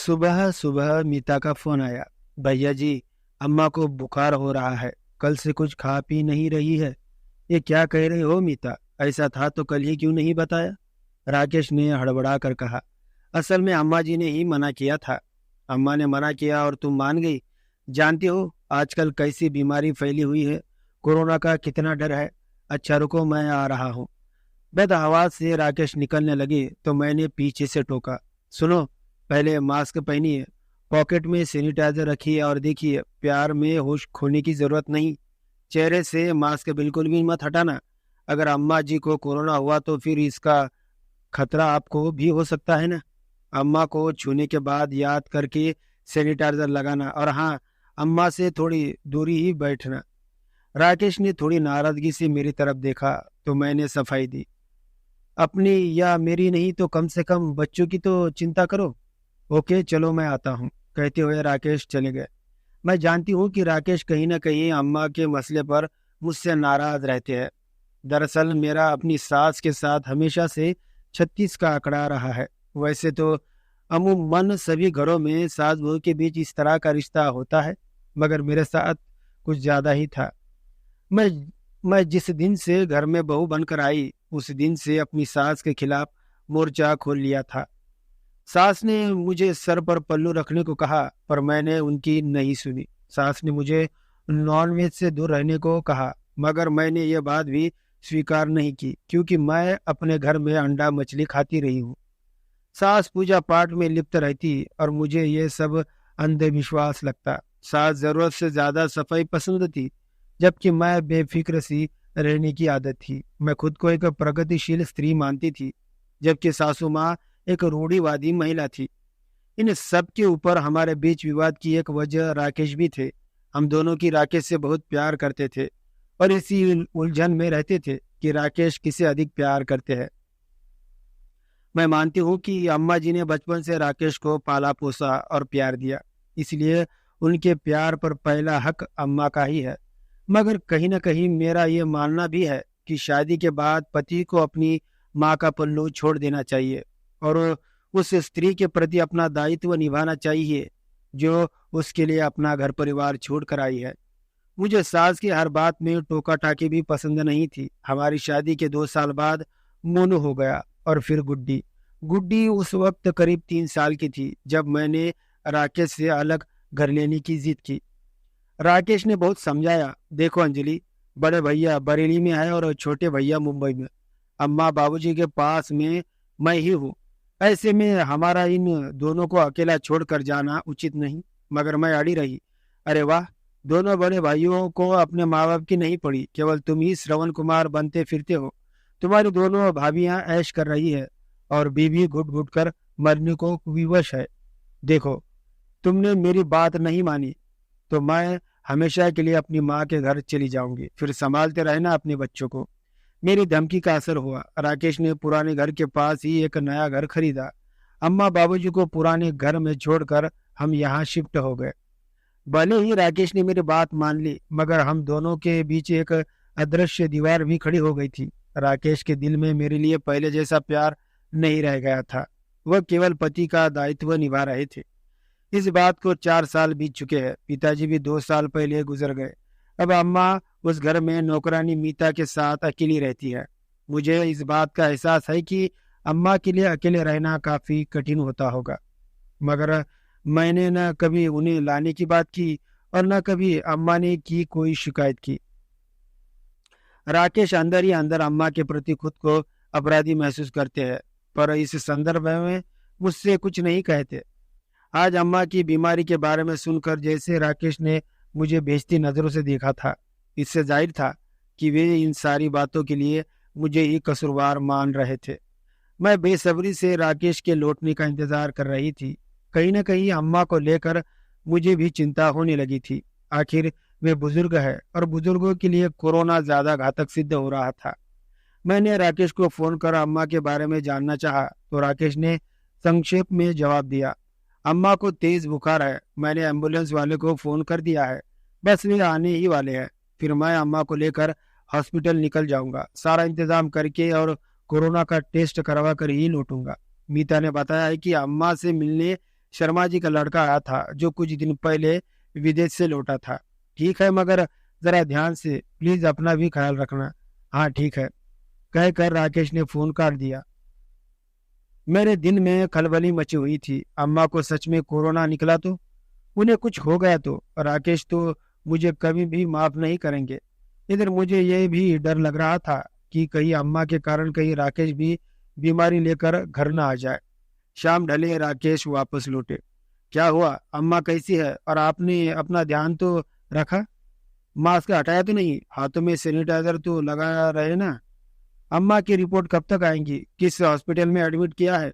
सुबह सुबह मीता का फोन आया। भैया जी, अम्मा को बुखार हो रहा है। कल से कुछ खा पी नहीं रही है। ये क्या कह रहे हो मीता? ऐसा था तो कल ही क्यों नहीं बताया? राकेश ने हड़बड़ा कर कहा। असल में अम्मा जी ने ही मना किया था। अम्मा ने मना किया और तुम मान गई। जानती हो आजकल कैसी बीमारी फैली हुई है। कोरोना का कितना डर है। अच्छा रुको, मैं आ रहा हूँ। बेद आवाज से राकेश निकलने लगे तो मैंने पीछे से टोका। सुनो, पहले मास्क पहनिए, पॉकेट में सैनिटाइजर रखिए और देखिए, प्यार में होश खोने की जरूरत नहीं। चेहरे से मास्क बिल्कुल भी मत हटाना। अगर अम्मा जी को कोरोना हुआ तो फिर इसका खतरा आपको भी हो सकता है ना। अम्मा को छूने के बाद याद करके सैनिटाइजर लगाना, और हाँ, अम्मा से थोड़ी दूरी ही बैठना। राकेश ने थोड़ी नाराजगी से मेरी तरफ देखा तो मैंने सफाई दी। अपनी या मेरी नहीं तो कम से कम बच्चों की तो चिंता करो। ओके चलो, मैं आता हूँ, कहते हुए राकेश चले गए। मैं जानती हूँ कि राकेश कहीं ना कहीं अम्मा के मसले पर मुझसे नाराज रहते हैं। दरअसल मेरा अपनी सास के साथ हमेशा से 36 का आंकड़ा रहा है। वैसे तो अमूमन सभी घरों में सास बहू के बीच इस तरह का रिश्ता होता है, मगर मेरे साथ कुछ ज्यादा ही था। मैं मैं जिस दिन से घर में बहू बनकर आई उस दिन से अपनी सास के खिलाफ मोर्चा खोल लिया था। सास ने मुझे सर पर पल्लू रखने को कहा, पर मैंने उनकी नहीं सुनी। सास ने मुझे नॉनवेज से दूर रहने को कहा, मगर मैंने ये बात भी स्वीकार नहीं की, क्योंकि मैं अपने घर में अंडा मछली खाती रही हूँ। सास पूजा पाठ में लिप्त रहती और मुझे ये सब अंधविश्वास लगता। सास जरूरत से ज्यादा सफाई पसंद थी, जबकि मैं बेफिक्र सी रहने की आदत थी। मैं खुद को एक प्रगतिशील स्त्री मानती थी, जबकि सासू माँ एक रूढ़िवादी महिला थी। इन सब के ऊपर हमारे बीच विवाद की एक वजह राकेश भी थे। हम दोनों की राकेश से बहुत प्यार करते थे और इसी उलझन में रहते थे कि राकेश किसे अधिक प्यार करते हैं। मैं मानती हूँ कि अम्मा जी ने बचपन से राकेश को पाला पोसा और प्यार दिया, इसलिए उनके प्यार पर पहला हक अम्मा का ही है। मगर कहीं ना कहीं मेरा ये मानना भी है कि शादी के बाद पति को अपनी माँ का पल्लू छोड़ देना चाहिए और उस स्त्री के प्रति अपना दायित्व निभाना चाहिए जो उसके लिए अपना घर परिवार छोड़ कर आई है। मुझे सास की हर बात में टोका टाकी भी पसंद नहीं थी। हमारी शादी के 2 साल बाद मोनू हो गया और फिर गुड्डी। गुड्डी उस वक्त करीब 3 साल की थी जब मैंने राकेश से अलग घर लेने की जिद की। राकेश ने बहुत समझाया, देखो अंजलि, बड़े भैया बरेली में है और छोटे भैया मुंबई में। अम्मा बाबूजी के पास में मैं ही हूँ। ऐसे में हमारा इन दोनों को अकेला छोड़कर जाना उचित नहीं। मगर मैं अड़ी रही। अरे वाह, दोनों बड़े भाइयों को अपने माँ बाप की नहीं पड़ी, केवल तुम ही श्रवण कुमार बनते फिरते हो। तुम्हारी दोनों भाभियां ऐश कर रही है और बीवी घुट घुट कर मरने को विवश है। देखो, तुमने मेरी बात नहीं मानी तो मैं हमेशा के लिए अपनी माँ के घर चली जाऊंगी, फिर संभालते रहना अपने बच्चों को। मेरी धमकी का असर हुआ। राकेश ने पुराने घर के पास ही एक नया घर खरीदा। अम्मा बाबूजी को पुराने घर में छोड़कर हम यहाँ शिफ्ट हो गए। भले ही राकेश ने मेरी बात मान ली, मगर हम दोनों के बीच एक अदृश्य दीवार भी खड़ी हो गई थी। राकेश के दिल में मेरे लिए पहले जैसा प्यार नहीं रह गया था। वह केवल पति का दायित्व निभा रहे थे। इस बात को 4 साल बीत चुके हैं। पिताजी भी 2 साल पहले गुजर गए। अब अम्मा उस घर में नौकरानी मीता के साथ अकेली रहती है। मुझे इस बात का एहसास है कि अम्मा के लिए अकेले रहना काफी कठिन होता होगा, मगर मैंने न कभी उन्हें लाने की बात की और न कभी अम्मा ने की कोई शिकायत की। राकेश अंदर ही अंदर अम्मा के प्रति खुद को अपराधी महसूस करते हैं, पर इस संदर्भ में मुझसे कुछ नहीं कहते। आज अम्मा की बीमारी के बारे में सुनकर जैसे राकेश ने मुझे बेइज्जती नजरों से देखा था, इससे जाहिर था कि वे इन सारी बातों के लिए मुझे ही कसूरवार मान रहे थे। मैं बेसब्री से राकेश के लौटने का इंतजार कर रही थी। कहीं न कहीं अम्मा को लेकर मुझे भी चिंता होने लगी थी। आखिर वे बुजुर्ग है और बुजुर्गों के लिए कोरोना ज्यादा घातक सिद्ध हो रहा था। मैंने राकेश को फोन कर अम्मा के बारे में जानना चाहा तो राकेश ने संक्षेप में जवाब दिया, अम्मा को तेज बुखार है, मैंने एम्बुलेंस वाले को फोन कर दिया है, बस वे आने ही वाले हैं, फिर मैं अम्मा को लेकर हॉस्पिटल निकल जाऊंगा, सारा इंतजाम करके और कोरोना का टेस्ट करवा कर ही लौटूंगा। मीता ने बताया है कि अम्मा से मिलने शर्मा जी का लड़का आया था जो कुछ दिन पहले विदेश से लौटा था। ठीक है, मगर जरा ध्यान से, प्लीज अपना भी ख्याल रखना। हाँ ठीक है, कहकर राकेश ने फोन काट दिया। मेरे दिन में खलबली मची हुई थी। अम्मा को सच में कोरोना निकला तो, उन्हें कुछ हो गया तो राकेश तो मुझे कभी भी माफ नहीं करेंगे। इधर मुझे यह भी डर लग रहा था कि कहीं अम्मा के कारण कहीं राकेश भी बीमारी लेकर घर न आ जाए। शाम ढले, राकेश वापस लौटे। क्या हुआ, अम्मा कैसी है, और आपने अपना ध्यान तो रखा? मास्क हटाया तो नहीं? हाथों में सैनिटाइजर तो लगा रहे ना? अम्मा की रिपोर्ट कब तक आएंगी? किस हॉस्पिटल में एडमिट किया है?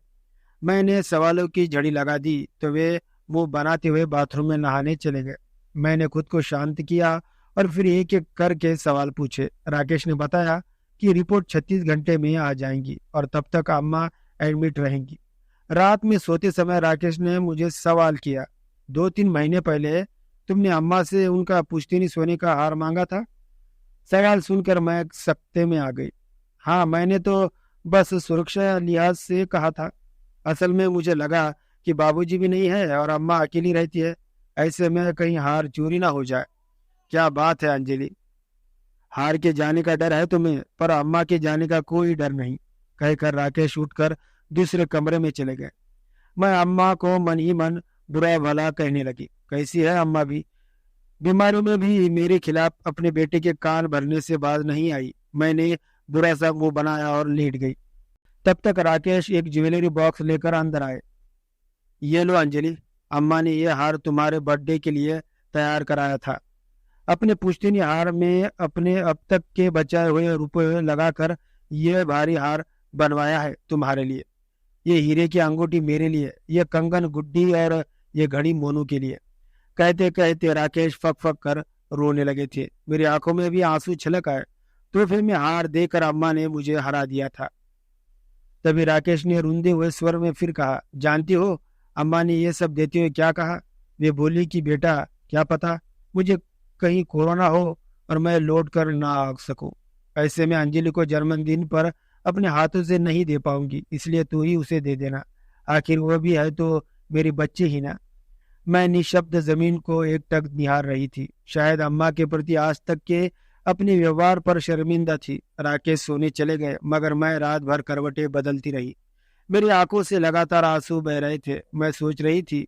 मैंने सवालों की झड़ी लगा दी तो वे मुंह बनाते हुए बाथरूम में नहाने चले गए। मैंने खुद को शांत किया और फिर एक एक करके सवाल पूछे। राकेश ने बताया कि रिपोर्ट 36 घंटे में आ जाएंगी और तब तक अम्मा एडमिट रहेंगी। रात में सोते समय राकेश ने मुझे सवाल किया, 2-3 महीने पहले तुमने अम्मा से उनका पुश्तैनी सोने का हार मांगा था? सवाल सुनकर मैं सकते में आ गई। हाँ, मैंने तो बस सुरक्षा लिहाज से कहा था। असल में मुझे लगा कि बाबूजी भी नहीं है और अम्मा अकेली रहती है, ऐसे में कहीं हार चोरी ना हो जाए। क्या बात है अंजलि, हार के जाने का डर है तुम्हें, पर अम्मा के जाने का कोई डर नहीं, कहकर राकेश उठकर दूसरे कमरे में चले गए। मैं अम्मा को मन ही मन बुरा भला कहने लगी। कैसी है अम्मा भी? बीमारियों में भी मेरे खिलाफ अपने बेटे के कान भरने से बाज नहीं आई। मैंने बुरा सा मुंह बनाया और लेट गई। तब तक राकेश एक ज्वेलरी बॉक्स लेकर अंदर आए। ये लो अंजलि, अम्मा ने यह हार तुम्हारे बर्थडे के लिए तैयार कराया था। अपने पुश्तैनी हार में अपने अब तक के बचाए हुए रुपए लगाकर यह भारी हार बनवाया है तुम्हारे लिए। ये हीरे की अंगूठी मेरे लिए, ये कंगन गुड्डी और ये घड़ी मोनू के लिए। कहते कहते राकेश फक फक कर रोने लगे थे। मेरी आंखों में भी आंसू छलक आए। तो फिर मैं हार देकर अम्मा ने मुझे हरा दिया था। तभी राकेश ने रुंधे हुए स्वर में फिर कहा, जानती हो अम्मा ने ये सब देते हुए क्या कहा? वे बोली कि बेटा, क्या पता मुझे कहीं कोरोना हो और मैं लौट कर ना आ सकूं। ऐसे में अंजलि को जन्मदिन पर अपने हाथों से नहीं दे पाऊंगी, इसलिए तू ही उसे दे देना। आखिर वो भी है तो मेरी बच्ची ही ना। मैं निशब्द जमीन को एकटक निहार रही थी। शायद अम्मा के प्रति आज तक के अपने व्यवहार पर शर्मिंदा थी। राकेश सोने चले गए, मगर मैं रात भर करवटें बदलती रही। मेरी आंखों से लगातार आंसू बह रहे थे। मैं सोच रही थी,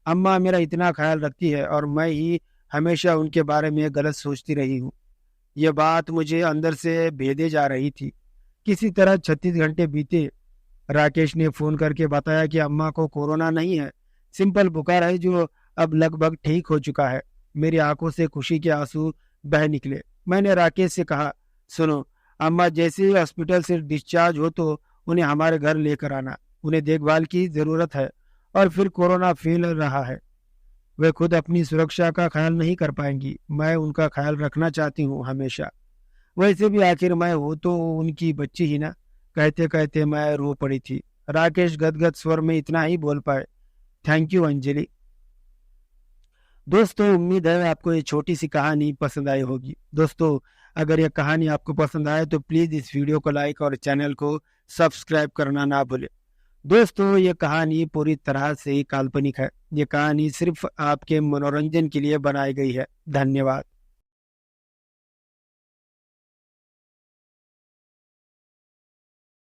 अम्मा मेरा इतना ख्याल रखती है और मैं ही हमेशा उनके बारे में गलत सोचती रही हूँ। यह बात मुझे अंदर से भेदे जा रही थी। किसी तरह 36 घंटे बीते। राकेश ने फोन करके बताया कि अम्मा को कोरोना नहीं है, सिंपल बुखार है जो अब लगभग ठीक हो चुका है। मेरी आंखों से खुशी के आंसू बह निकले। मैंने राकेश से कहा, सुनो, अम्मा जैसे ही हॉस्पिटल से डिस्चार्ज हो तो उन्हें हमारे घर लेकर आना। उन्हें देखभाल की जरूरत है और फिर कोरोना फैल रहा है। वे खुद अपनी सुरक्षा का ख्याल नहीं कर पाएंगी, मैं उनका ख्याल रखना चाहती हूँ हमेशा। वैसे भी आखिर मैं हो तो उनकी बच्ची ही ना। कहते कहते मैं रो पड़ी थी। राकेश गदगद स्वर में इतना ही बोल पाए, थैंक यू अंजलि। दोस्तों, उम्मीद है आपको ये छोटी सी कहानी पसंद आई होगी। दोस्तों, अगर यह कहानी आपको पसंद आए तो प्लीज इस वीडियो को लाइक और चैनल को सब्सक्राइब करना ना भूलें। दोस्तों, ये कहानी पूरी तरह से ही काल्पनिक है। ये कहानी सिर्फ आपके मनोरंजन के लिए बनाई गई है। धन्यवाद।